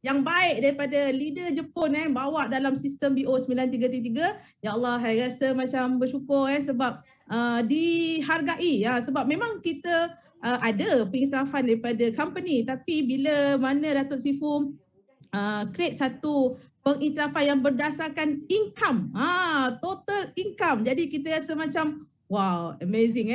yang baik daripada leader Jepun bawa dalam sistem BO 9333. Ya Allah, saya rasa macam bersyukur sebab dihargai sebab memang kita ada pengiktirafan daripada company, tapi bila mana Datuk Sifu create satu pengiktirafan yang berdasarkan income, total income. Jadi kita rasa macam wow, amazing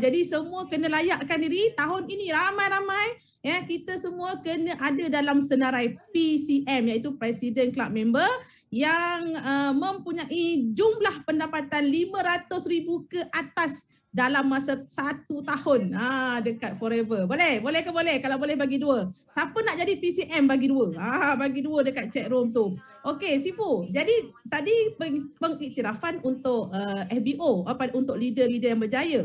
jadi semua kena layakkan diri tahun ini, ramai-ramai kita semua kena ada dalam senarai PCM, iaitu Presiden Club Member yang mempunyai jumlah pendapatan 500,000 ke atas dalam masa 1 tahun dekat forever. Boleh? Boleh ke boleh? Kalau boleh bagi 2. Siapa nak jadi PCM bagi 2? Bagi 2 dekat chat room tu. Okey, Sifu. Jadi tadi pengiktirafan untuk FBO untuk leader-leader yang berjaya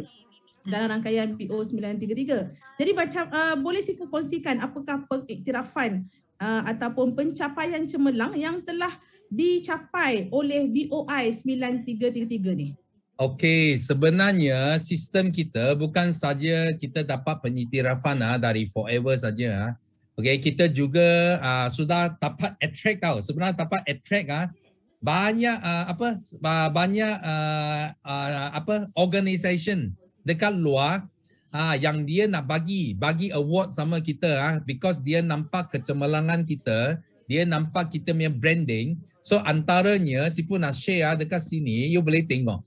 dalam rangkaian BO 933. Jadi macam boleh Sifu kongsikan apakah pengiktirafan ataupun pencapaian cemerlang yang telah dicapai oleh BOI 9333 ni? Okey, sebenarnya sistem kita bukan saja kita dapat pengiktirafan dari Forever saja. Okey, kita juga sudah dapat attract sebenarnya dapat attract banyak organisation dekat luar yang dia nak bagi award sama kita because dia nampak kecemerlangan kita, dia nampak kita punya branding. So antaranya Sifu nak share dekat sini, you boleh tengok.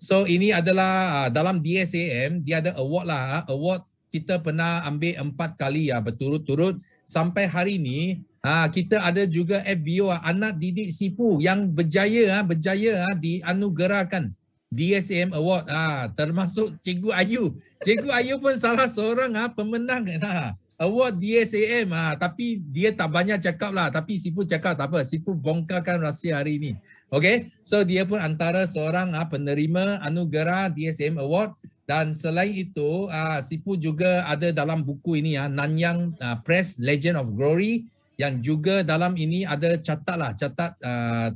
So ini adalah dalam DSAM, dia ada award award kita pernah ambil 4 kali berturut-turut sampai hari ini. Kita ada juga FBO anak didik Sifu yang berjaya dianugerahkan DSAM Award, termasuk Cikgu Ayu. Cikgu Ayu pun salah seorang pemenang award DSAM, tapi dia tak banyak cakap tapi Sifu cakap tak apa, Sifu bongkarkan rahsia hari ini. Okay, so dia pun antara seorang penerima anugerah DSAM Award. Dan selain itu, Sifu juga ada dalam buku ini Nanyang Press Legend of Glory, yang juga dalam ini ada catat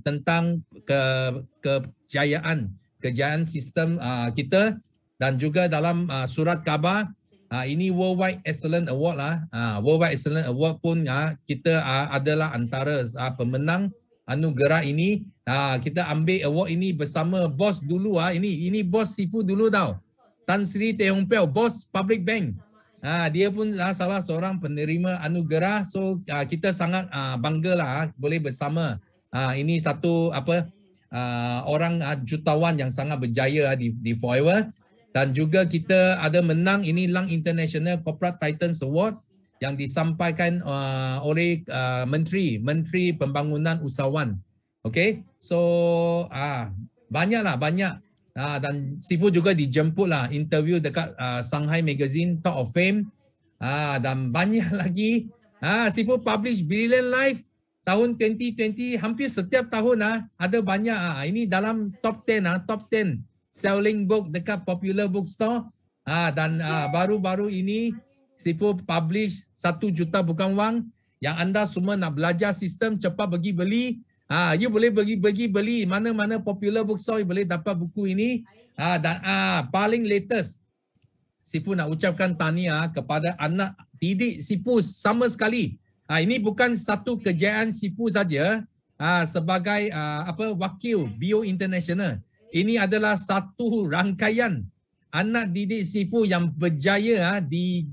tentang kejayaan sistem kita, dan juga dalam surat khabar ini Worldwide Excellent Award Worldwide Excellent Award pun kita adalah antara pemenang anugerah ini. Kita ambil award ini bersama bos dulu ini bos Sifu dulu Tan Sri Teh Hong Piao, bos Public Bank. Dia pun salah seorang penerima anugerah. So kita sangat bangga boleh bersama ini satu orang jutawan yang sangat berjaya di Forever. Dan juga kita ada menang ini Lang International Corporate Titans Award yang disampaikan oleh Menteri Pembangunan Usahawan. Okay, so banyak. Dan Sifu juga dijemput interview dekat Shanghai Magazine Talk of Fame. Dan banyak lagi. Sifu publish Brilliant Life tahun 2020, hampir setiap tahun ada banyak. Ini dalam top 10 selling book dekat popular bookstore. Dan baru-baru ini Sifu publish 1 juta bukan wang. Yang anda semua nak belajar sistem, cepat pergi beli. You boleh pergi beli mana-mana popular bookstore, you boleh dapat buku ini. Dan paling latest, Sifu nak ucapkan tahniah kepada anak didik Sifu sama sekali. Ini bukan satu kejayaan Sifu saja sebagai wakil BO International. Ini adalah satu rangkaian anak didik Sifu yang berjaya di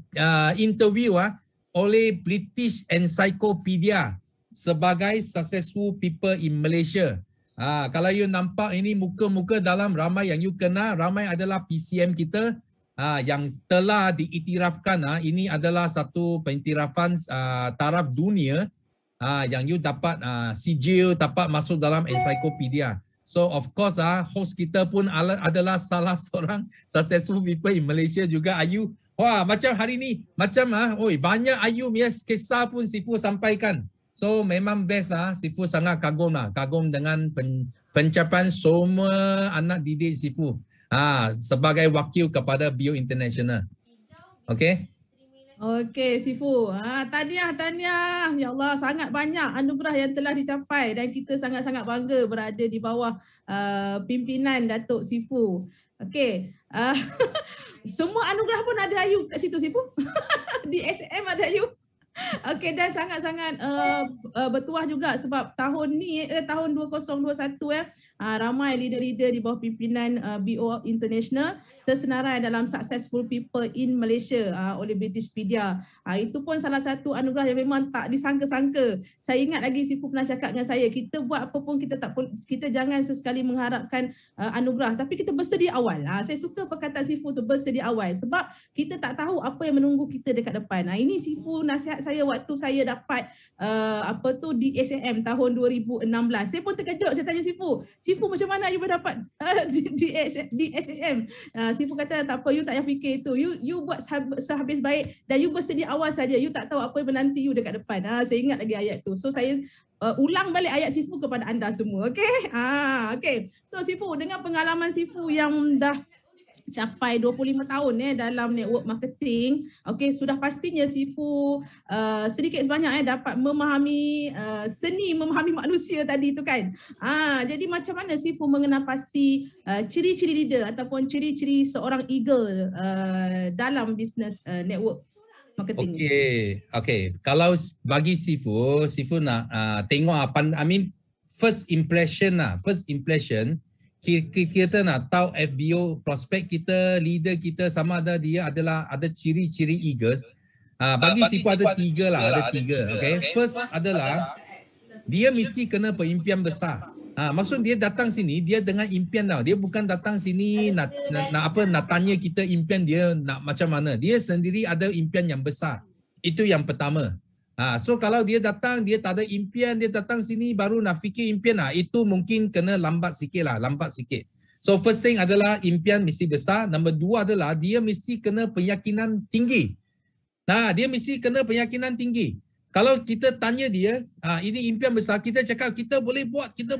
interview oleh British Encyclopedia sebagai successful people in Malaysia. Kalau you nampak ini muka-muka dalam, ramai yang you kenal, ramai adalah PCM kita yang telah diiktirafkan. Ini adalah satu pengiktirafan taraf dunia yang you dapat sijil, dapat masuk dalam encyclopedia. So of course host kita pun adalah salah seorang successful people in Malaysia juga, Ayu. Wah, macam hari ni, macam banyak Ayu punya kisah pun Sifu sampaikan. So memang best Sifu sangat kagum dengan pencapaian semua anak didik Sifu sebagai wakil kepada BO International. Okay. Okey Sifu, tahniah. Ya Allah, sangat banyak anugerah yang telah dicapai dan kita sangat-sangat bangga berada di bawah pimpinan Datuk Sifu. Okey. Semua anugerah pun ada Ayu kat situ Sifu. Di SM ada Ayu. Okey, dan sangat-sangat bertuah juga sebab tahun ni tahun 2021 ramai leader-leader di bawah pimpinan BO International tersenarai dalam Successful People in Malaysia oleh British Media. Itu pun salah satu anugerah yang memang tak disangka-sangka. Saya ingat lagi Sifu pernah cakap dengan saya, kita buat apa pun kita jangan sesekali mengharapkan anugerah, tapi kita bersedia awal. Saya suka perkataan Sifu tu, bersedia awal, sebab kita tak tahu apa yang menunggu kita dekat depan. Ini Sifu nasihat saya waktu saya dapat di SAM tahun 2016. Saya pun terkejut, saya tanya Sifu macam mana you dapat di SAM? Sifu kata tak apa, you tak payah fikir itu. You buat sehabis baik dan you bersedia awal saja. You tak tahu apa yang menanti you dekat depan. Saya ingat lagi ayat tu. So saya ulang balik ayat Sifu kepada anda semua. Okey? Okey. So Sifu, dengan pengalaman Sifu yang dah capai 25 tahun dalam network marketing, okey, sudah pastinya Sifu sedikit sebanyak dapat memahami seni memahami manusia tadi tu kan. Jadi macam mana Sifu mengenal pasti ciri-ciri leader ataupun ciri-ciri seorang eagle dalam bisnes network marketing? Okey. Kalau bagi Sifu nak tengok apa, first impression kita nak tahu FBO prospek kita, leader kita sama ada dia ada ciri-ciri eagles. Bagi Sifu ada tiga. Okay. First adalah dia mesti kena perimpian besar. Maksud dia datang sini dia dengan impian tau. Dia bukan datang sini nak tanya kita impian dia nak macam mana. Dia sendiri ada impian yang besar. Itu yang pertama. So kalau dia datang, dia tak ada impian, dia datang sini baru nak fikir impian, itu mungkin kena lambat sikit. So first thing adalah impian mesti besar. Nombor dua adalah dia mesti kena keyakinan tinggi. Dia mesti kena keyakinan tinggi. Kalau kita tanya dia, ini impian besar, kita cakap kita boleh buat, kita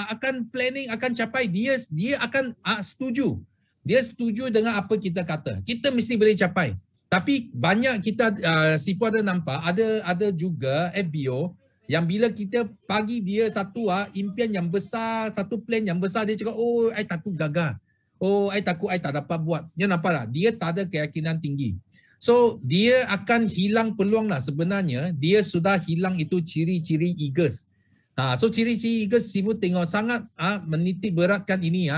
akan planning, akan capai, dia akan setuju. Dia setuju dengan apa kita kata. Kita mesti boleh capai. Tapi banyak kita Sifu ada nampak ada juga FBO yang bila kita bagi dia satu impian yang besar, satu plan yang besar, dia cakap I takut gagal. I takut I tak dapat buat. Dia nampak tak? Dia tak ada keyakinan tinggi. So dia akan hilang peluang lah sebenarnya. Dia sudah hilang itu ciri-ciri eagles. So ciri-ciri eagles Sifu tengok sangat menitik beratkan ini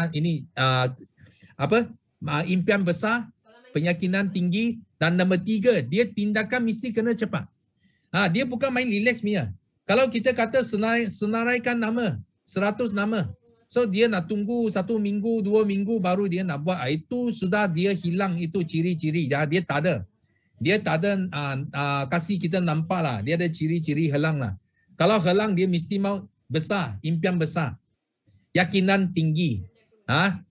impian besar, keyakinan tinggi. Dan nombor tiga, dia tindakan mesti kena cepat. Dia bukan main relax Mia. Kalau kita kata senaraikan nama, 100 nama. So dia nak tunggu 1 minggu, 2 minggu baru dia nak buat. Itu sudah dia hilang itu ciri-ciri. Dia tak ada. Dia tak ada kasih kita nampak lah. Dia ada ciri-ciri helang lah. Kalau helang dia mesti mau besar, impian besar. Yakinan tinggi.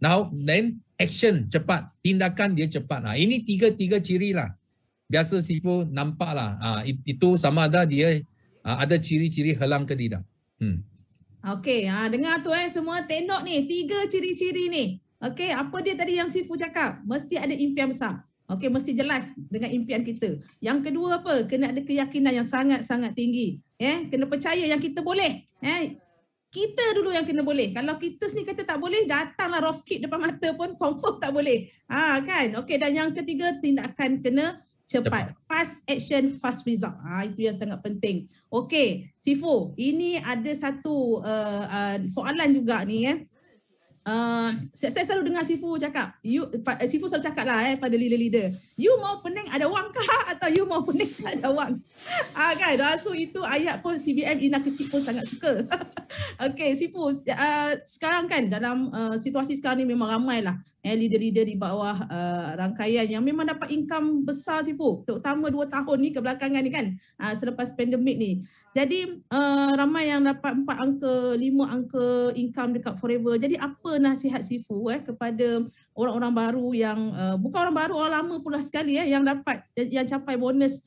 Now then action cepat, tindakan dia cepat. Ini tiga ciri lah. Biasa Sifu nampak lah. Itu sama ada dia ada ciri-ciri helang ke tidak. Okey, dengar tu semua tengok ni, 3 ciri-ciri ni. Okey, apa dia tadi yang Sifu cakap? Mesti ada impian besar. Okey, mesti jelas dengan impian kita. Yang kedua apa? Kena ada keyakinan yang sangat-sangat tinggi. Kena percaya yang kita boleh. Kita dulu yang kena boleh. Kalau kita sendiri kata tak boleh, datanglah rough kick depan mata pun confirm tak boleh. Kan? Okey, dan yang ketiga, tindakan kena cepat. Fast action, fast result. Itu yang sangat penting. Okey, Sifu, ini ada satu soalan juga ni saya selalu dengar Sifu cakap, Sifu selalu cakap lah pada leader-leader, you mau pening ada wang kah atau you mau pening tak ada wang? Kan? So itu ayat pun CBM Ina kecil pun sangat suka. Okey, Sifu, sekarang kan dalam situasi sekarang ni memang ramai lah leader-leader di bawah rangkaian yang memang dapat income besar Sifu, terutama 2 tahun ni kebelakangan ni kan, selepas pandemik ni. Jadi ramai yang dapat 4 angka, 5 angka income dekat Forever. Jadi apa nasihat Sifu kepada orang-orang baru yang bukan orang baru, orang lama pula sekali yang dapat, yang capai bonus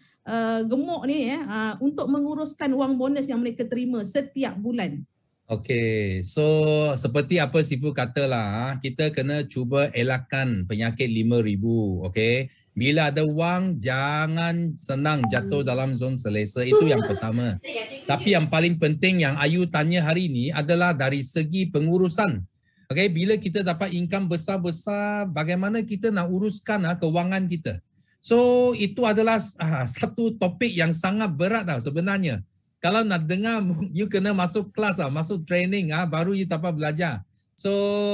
gemuk ni untuk menguruskan wang bonus yang mereka terima setiap bulan? Okey, so seperti apa Sifu katalah, kita kena cuba elakkan penyakit 5,000, okey. Bila ada wang, jangan senang jatuh dalam zon selesa. Itu yang pertama. Tapi yang paling penting yang Ayu tanya hari ini adalah dari segi pengurusan. Okay, bila kita dapat income besar-besar, bagaimana kita nak uruskan kewangan kita. So itu adalah satu topik yang sangat berat tau sebenarnya. Kalau nak dengar, you kena masuk kelas lah, masuk training baru you dapat belajar. So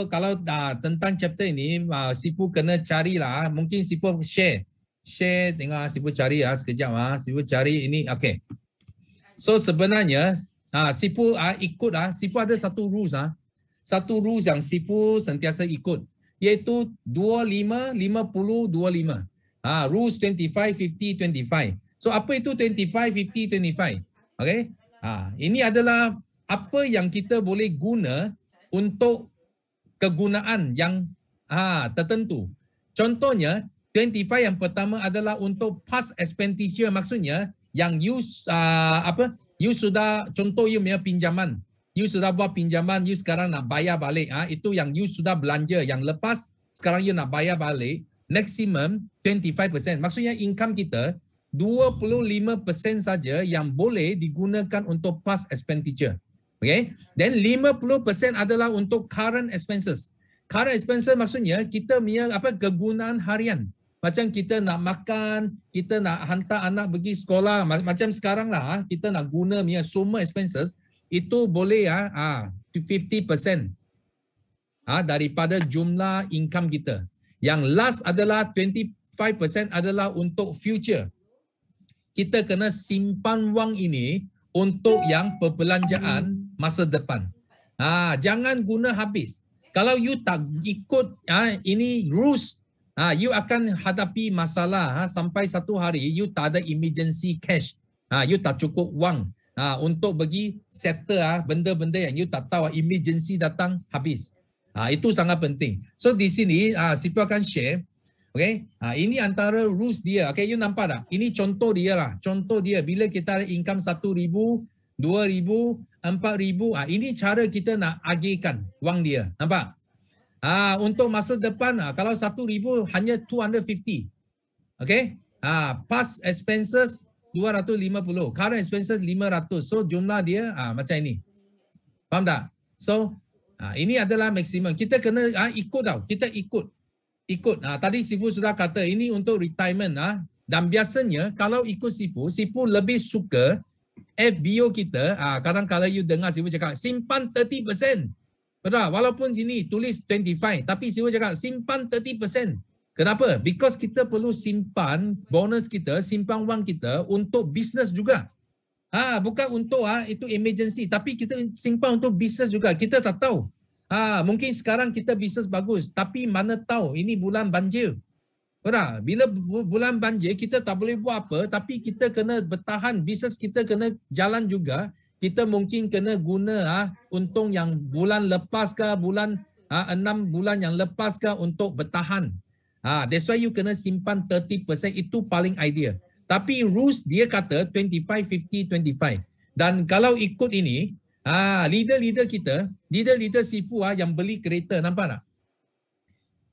kalau tentang chapter ini, Sifu kena carilah, mungkin Sifu share tengok Sifu cari sekejap Sifu cari ini, okay. So sebenarnya Sifu ikut Sifu ada satu rules satu rules yang Sifu sentiasa ikut, iaitu 25 50 25. Rules 25 50 25. So apa itu 25 50 25? Okay. Ini adalah apa yang kita boleh guna untuk kegunaan yang tertentu. Contohnya 25 yang pertama adalah untuk past expenditure, maksudnya yang you you sudah, contoh you punya pinjaman. You sudah buat pinjaman, you sekarang nak bayar balik. Itu yang you sudah belanja, yang lepas sekarang you nak bayar balik, maximum 25%. Maksudnya income kita 25% saja yang boleh digunakan untuk past expenditure. Okay. Then 50% adalah untuk current expenses. Current expenses maksudnya kita punya kegunaan harian. Macam kita nak makan, kita nak hantar anak pergi sekolah, macam sekarang lah kita nak guna punya semua expenses, itu boleh 50% daripada jumlah income kita. Yang last adalah 25% adalah untuk future. Kita kena simpan wang ini untuk yang perbelanjaan masa depan. Jangan guna habis. Kalau you tak ikut ini rules, you akan hadapi masalah sampai satu hari you tak ada emergency cash. You tak cukup wang untuk bagi settle benda-benda yang you tak tahu emergency datang habis. Itu sangat penting. So di sini Sifu akan share. Okay, ini antara rules dia. Okay, you nampak tak? Ini contoh dia lah. Contoh dia bila kita ada income 1,000, 2,000, 4,000. Ini cara kita nak agihkan wang dia. Nampak? Untuk masa depan, kalau 1,000 hanya 250. Okay? Past expenses 250. Current expenses 500. So jumlah dia macam ini. Faham tak? So ini adalah maksimum. Kita kena ikut tau. Kita ikut. Tadi Sifu sudah kata ini untuk retirement. Dan biasanya kalau ikut Sifu lebih suka FBO kita. Kadang kalau you dengar Sifu cakap simpan 30%. Betul? Walaupun ini tulis 25. Tapi Sifu cakap simpan 30%. Kenapa? Because kita perlu simpan bonus kita, simpan wang kita untuk bisnes juga. Bukan untuk itu emergency, tapi kita simpan untuk bisnes juga. Kita tak tahu. Mungkin sekarang kita bisnes bagus, tapi mana tahu ini bulan banjir. Betul? Bila bulan banjir kita tak boleh buat apa, tapi kita kena bertahan, bisnes kita kena jalan juga. Kita mungkin kena guna untung yang bulan lepas ke, bulan 6 bulan yang lepas ke untuk bertahan. That's why you kena simpan 30%, itu paling ideal. Tapi rules dia kata 25, 50, 25. Dan kalau ikut ini, leader-leader kita, leader-leader Sifu yang beli kereta, nampak tak?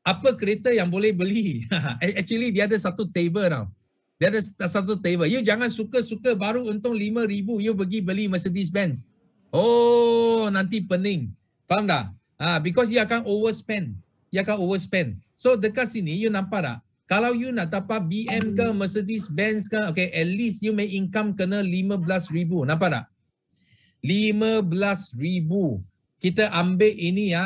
Apa kereta yang boleh beli? Actually dia ada satu table tau. Dia ada satu table. You jangan suka-suka baru untung 5,000, you pergi beli Mercedes-Benz. Oh, nanti pening. Faham tak? Because you akan overspend. So dekat sini you nampak tak? Kalau you nak dapat BM ke Mercedes-Benz ke, okay, at least you may income kena 15,000. Nampak tak? 15,000. Kita ambil ini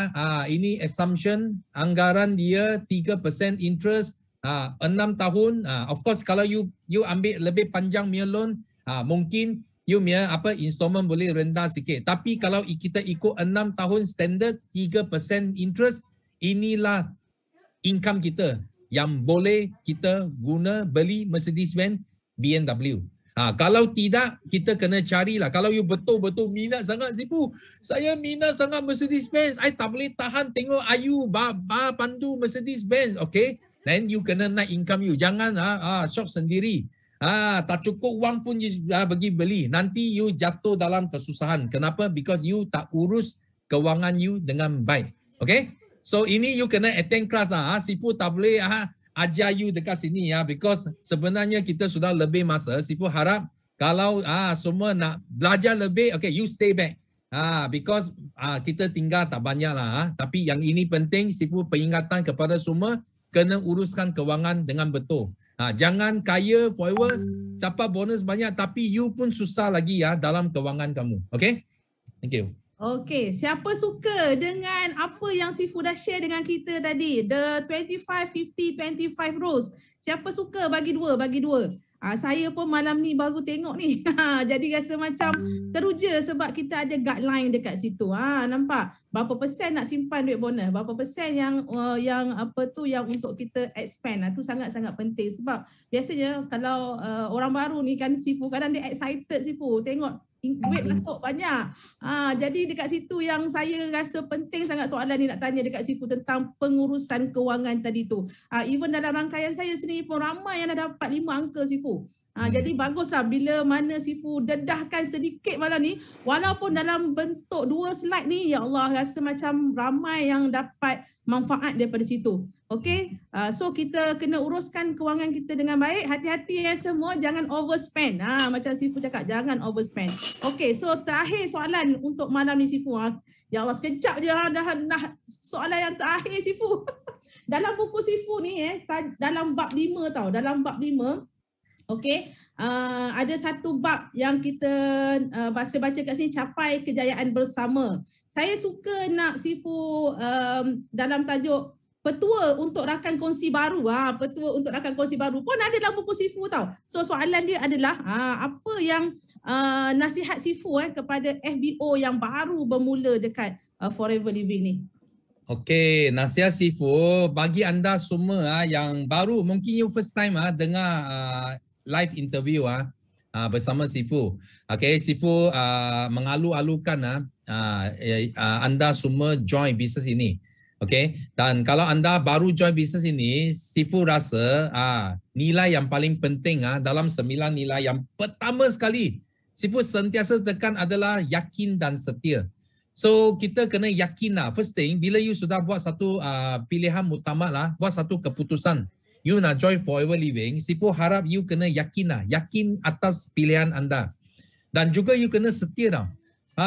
ini assumption anggaran dia 3% interest 6 tahun. Of course kalau you ambil lebih panjang punya loan, mungkin you punya installment boleh rendah sikit. Tapi kalau kita ikut 6 tahun standard 3% interest, inilah income kita yang boleh kita guna beli Mercedes-Benz, BMW. Kalau tidak, kita kena carilah. Kalau you betul-betul minat sangat, Sifu, saya minat sangat Mercedes-Benz, I tak boleh tahan tengok Ayu pandu Mercedes-Benz, okay? Then you kena naik income you. Jangan shock sendiri. Tak cukup wang pun you pergi beli. Nanti you jatuh dalam kesusahan. Kenapa? Because you tak urus kewangan you dengan baik. Okay? So ini you kena attend class Sifu tak boleh ajar you dekat sini because sebenarnya kita sudah lebih masa. Sifu harap kalau semua nak belajar lebih, okay, you stay back. Because kita tinggal tak banyak lah. Tapi yang ini penting, Sifu peringatan kepada semua, kena uruskan kewangan dengan betul. Jangan kaya forever, dapat bonus banyak tapi you pun susah lagi ya dalam kewangan kamu. Okay? Thank you. Okay, siapa suka dengan apa yang Sifu dah share dengan kita tadi? The 25, 50, 25 rules. Siapa suka bagi dua? Saya pun malam ni baru tengok ni. Jadi rasa macam teruja sebab kita ada guideline dekat situ. Nampak? Berapa persen nak simpan duit bonus? Berapa persen yang yang untuk kita expand? Tu sangat-sangat penting sebab biasanya kalau orang baru ni kan Sifu kadang dia excited Sifu tengok duit masuk banyak. Jadi dekat situ yang saya rasa penting sangat soalan ni nak tanya dekat Sifu tentang pengurusan kewangan tadi tu. Even dalam rangkaian saya sendiri pun ramai yang dah dapat 5 angka Sifu. Jadi baguslah bila mana Sifu dedahkan sedikit malam ni walaupun dalam bentuk 2 slide ni, ya Allah rasa macam ramai yang dapat manfaat daripada situ. Okay, so kita kena uruskan kewangan kita dengan baik. Hati-hati ya semua, jangan overspend. Macam Sifu cakap, jangan overspend. Okay, so terakhir soalan untuk malam ni Sifu. Ya Allah, sekejap je dah soalan yang terakhir Sifu. Dalam buku Sifu ni dalam bab 5 tau, dalam bab 5. Okay, ada satu bab yang kita baca kat sini, capai kejayaan bersama. Saya suka nak Sifu dalam tajuk petua untuk rakan kongsi baru. Petua untuk rakan kongsi baru pun ada dalam buku Sifu tau. So soalan dia adalah apa yang nasihat Sifu kepada FBO yang baru bermula dekat Forever Living ni? Okey, nasihat Sifu bagi anda semua yang baru, mungkin you first time dengar live interview bersama Sifu. Okey, Sifu mengalu-alukan anda semua join bisnes ini. Okey, dan kalau anda baru join bisnes ini, Sifu rasa nilai yang paling penting dalam 9 nilai yang pertama sekali Sifu sentiasa tekan adalah yakin dan setia. So kita kena yakin first thing, bila you sudah buat satu pilihan mutamak buat satu keputusan you nak join Forever Living, Sifu harap you kena yakin yakin atas pilihan anda. Dan juga you kena setia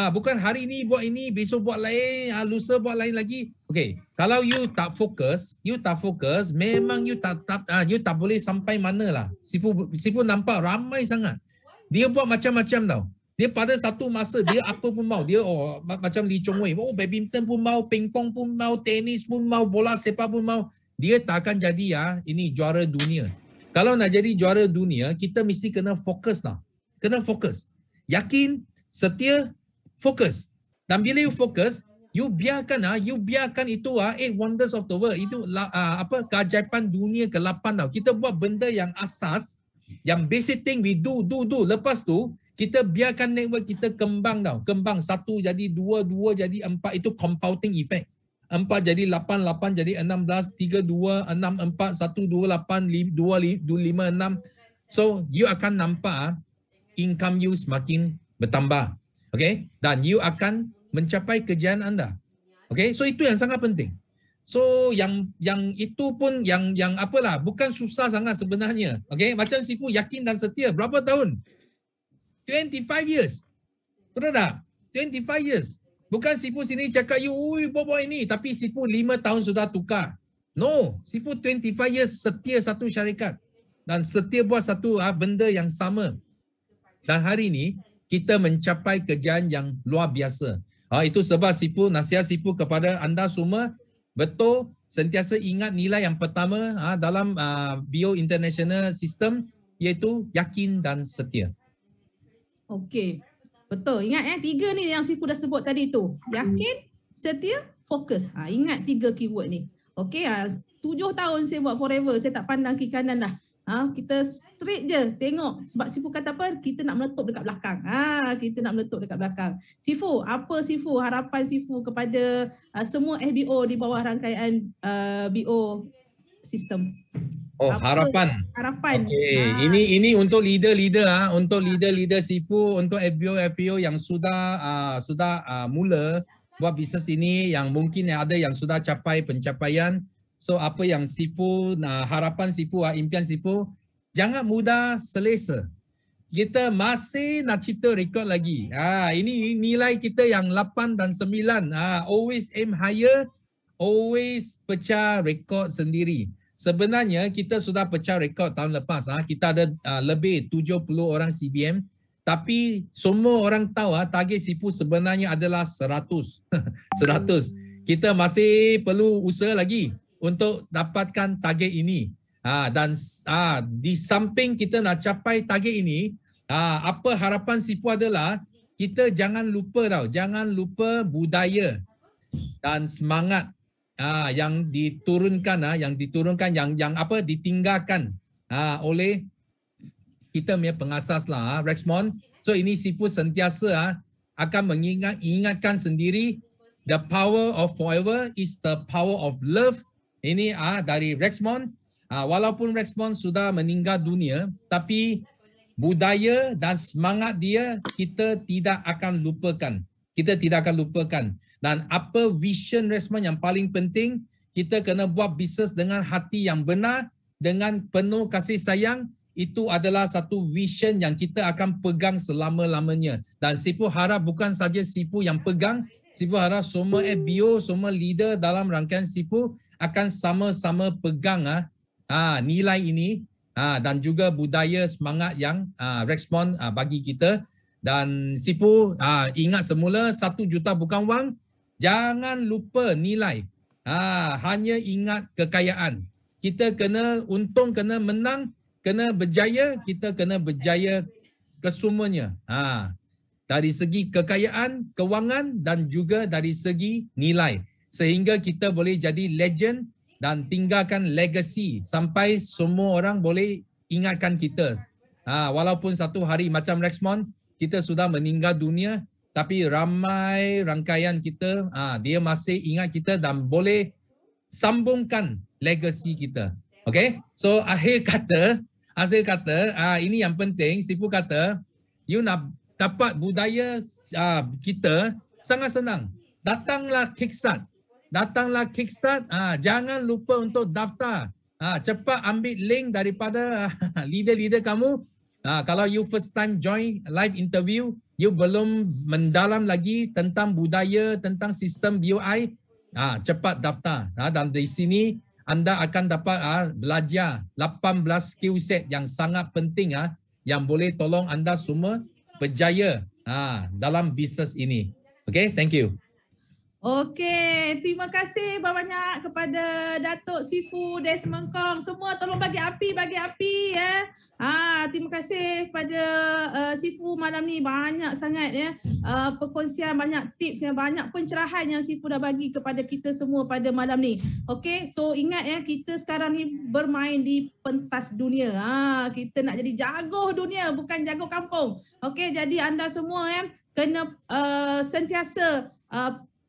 bukan hari ni buat ini, besok buat lain, lusa buat lain lagi. Okay, kalau you tak fokus, memang you tak boleh sampai mana lah. Sifu nampak ramai sangat. Dia buat macam-macam tau. Dia pada satu masa, dia apa pun mau. Dia macam Lee Chong Wei, badminton pun mau, pingpong pun mau, tenis pun mau, bola sepak pun mau. Dia tak akan jadi ini juara dunia. Kalau nak jadi juara dunia, kita mesti kena fokus Kena fokus. Yakin, setia, fokus. Dan bila you fokus, you biarkan itu 8 wonders of the world. Itu keajaiban dunia ke-8 tau. Kita buat benda yang asas, yang basic thing we do. Lepas tu kita biarkan network kita kembang tau. Kembang 1 jadi 2, 2 jadi 4, itu compounding effect. 4 jadi 8, 8 jadi 16, 3, 2, 6, 4, 1, 2, 8, 2, 5, 6. So you akan nampak income you semakin bertambah. Okay, dan you akan mencapai kejayaan anda. Okay, so itu yang sangat penting. So yang itu pun yang apalah, bukan susah sangat sebenarnya. Okay, macam Sifu yakin dan setia berapa tahun? 25 years. Betul tak? 25 years. Bukan Sifu sini cakap you buat ini, tapi Sifu 5 tahun sudah tukar. No, Sifu 25 years setia satu syarikat dan setia buat satu benda yang sama. Dan hari ini kita mencapai kejayaan yang luar biasa. Itu sebab nasihat Sifu kepada anda semua, betul sentiasa ingat nilai yang pertama dalam BO International System, iaitu yakin dan setia. Okey, betul. Ingat 3 ni yang Sifu dah sebut tadi tu. Yakin, setia, fokus. Ingat 3 keyword ni. Okey, 7 tahun saya buat Forever, saya tak pandang kiri kanan dah. Kita straight je tengok, sebab Sifu kata apa, kita nak meletup dekat belakang. Kita nak meletup dekat belakang. Sifu, apa Sifu harapan Sifu kepada semua FBO di bawah rangkaian BO sistem? Harapan. Okay. Ini untuk leader-leader untuk leader-leader Sifu, untuk FBO yang sudah mula buat bisnes ini, yang mungkin ada yang sudah capai pencapaian. So apa yang Sifu, harapan Sifu, impian Sifu, jangan mudah selesa. Kita masih nak cipta rekod lagi. Ini nilai kita yang 8 dan 9. Always aim higher, always pecah rekod sendiri. sebenarnya kita sudah pecah rekod tahun lepas. Kita ada lebih 70 orang CBM. Tapi semua orang tahu target Sifu sebenarnya adalah 100. 100. Kita masih perlu usaha lagi untuk dapatkan target ini. Dan di samping kita nak capai target ini, apa harapan Sifu adalah kita jangan lupa jangan lupa budaya dan semangat yang diturunkan ditinggalkan oleh kita punya pengasas Rexmond. So ini Sifu sentiasa akan mengingatkan sendiri, the power of forever is the power of love. Ini dari Rexmond. Walaupun Rexmond sudah meninggal dunia, tapi budaya dan semangat dia kita tidak akan lupakan. Kita tidak akan lupakan. Dan apa vision Rexmond yang paling penting, kita kena buat bisnes dengan hati yang benar, dengan penuh kasih sayang. Itu adalah satu vision yang kita akan pegang selama-lamanya. Dan Sifu harap bukan saja Sifu yang pegang, Sifu harap semua FBO, semua leader dalam rangkaian Sifu akan sama-sama pegang nilai ini dan juga budaya semangat yang Rexmond bagi kita. Dan Sifu ingat semula 1 juta bukan wang, jangan lupa nilai. Hanya ingat kekayaan. Kita kena untung, kena menang, kena berjaya, kita kena berjaya kesemuanya. Dari segi kekayaan, kewangan dan juga dari segi nilai. Sehingga kita boleh jadi legend dan tinggalkan legacy sampai semua orang boleh ingatkan kita. Walaupun satu hari macam Rexmond, kita sudah meninggal dunia, tapi ramai rangkaian kita, dia masih ingat kita dan boleh sambungkan legacy kita. Okay? So akhir kata, ini yang penting. Sifu kata, you nak dapat budaya kita sangat senang. Datanglah Kickstart. Jangan lupa untuk daftar. Cepat ambil link daripada leader-leader kamu. Kalau you first time join live interview, you belum mendalam lagi tentang budaya, tentang sistem BOI, cepat daftar. Dan di sini anda akan dapat belajar 18 skill set yang sangat penting yang boleh tolong anda semua berjaya dalam bisnes ini. Okay, thank you. Okey, terima kasih banyak kepada Datuk Sifu Desmond Kong. Semua tolong bagi api ya. Terima kasih kepada Sifu malam ni, banyak sangat ya perkongsian, banyak tips yang banyak pencerahan yang Sifu dah bagi kepada kita semua pada malam ni. Okey, so ingat ya, kita sekarang ni bermain di pentas dunia. Kita nak jadi jago dunia, bukan jago kampung. Okey, jadi anda semua ya kena sentiasa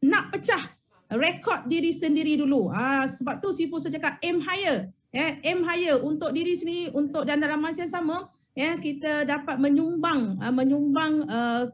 nak pecah rekod diri sendiri dulu. Sebab tu Sifu saya cakap aim higher. Aim higher untuk diri sendiri, untuk dan dalam masa yang sama kita dapat menyumbang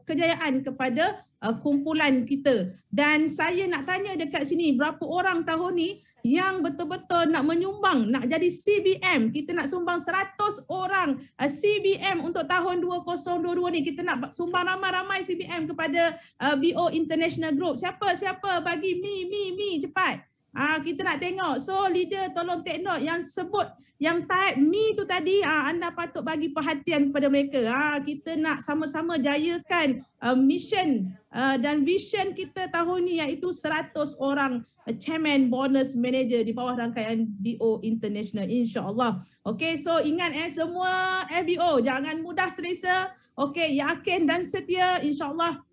kejayaan kepada kumpulan kita. Dan saya nak tanya dekat sini, berapa orang tahun ni yang betul-betul nak menyumbang, nak jadi CBM. Kita nak sumbang 100 orang CBM untuk tahun 2022 ni. Kita nak sumbang ramai-ramai CBM kepada BO International Group. Siapa bagi mi cepat. Kita nak tengok. So leader tolong take note yang sebut, yang type me tu tadi, anda patut bagi perhatian kepada mereka. Kita nak sama-sama jayakan mission dan vision kita tahun ni, iaitu 100 orang chairman bonus manager di bawah rangkaian BO International, insya-Allah. Okey, so ingat semua FBO jangan mudah selesa. Okey, yakin dan setia, insya-Allah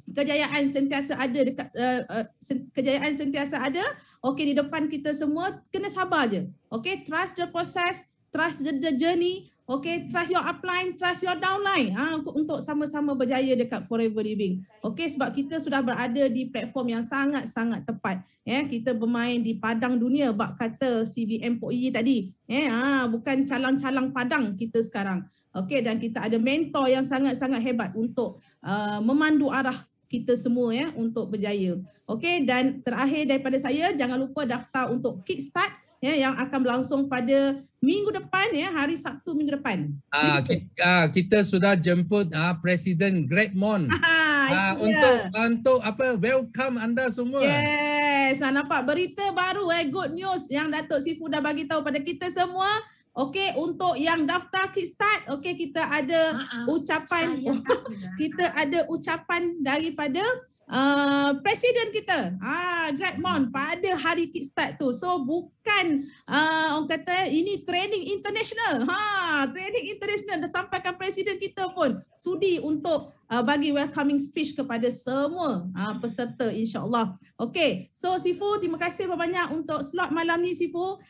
kejayaan sentiasa ada dekat kejayaan sentiasa ada. Okey, di depan kita semua, kena sabar je. Okey, trust the process, trust the journey. Okey, trust your upline, trust your downline untuk sama-sama berjaya dekat Forever Living. Okey, sebab kita sudah berada di platform yang sangat-sangat tepat. Kita bermain di padang dunia, bak kata CBM Pok Yi tadi. Bukan calang-calang padang kita sekarang. Okey, dan kita ada mentor yang sangat-sangat hebat untuk memandu arah kita semua untuk berjaya. Okey, dan terakhir daripada saya, jangan lupa daftar untuk Kickstart yang akan berlangsung pada minggu depan, hari Sabtu minggu depan. Kita sudah jemput Presiden Greg Mon untuk welcome anda semua. Yes, nampak berita baru good news yang Datuk Sifu dah bagi tahu pada kita semua. Okey, untuk yang daftar Kickstart, okey kita ada ucapan kita ada ucapan daripada Presiden kita, Greg Mon pada hari Kickstart tu. So bukan orang kata ini training international. Training international dah sampaikan Presiden kita pun sudi untuk bagi welcoming speech kepada semua peserta insya-Allah. Okey, so Sifu terima kasih banyak untuk slot malam ni Sifu.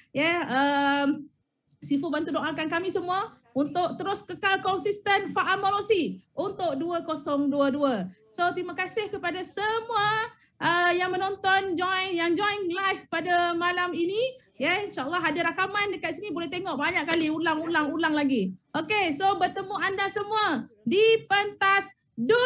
Sifu bantu doakan kami semua untuk terus kekal konsisten faham melosi untuk 2022. So terima kasih kepada semua yang menonton, yang join live pada malam ini. InsyaAllah ada rakaman dekat sini, boleh tengok banyak kali, ulang lagi. Okay, so bertemu anda semua di pentas dunia.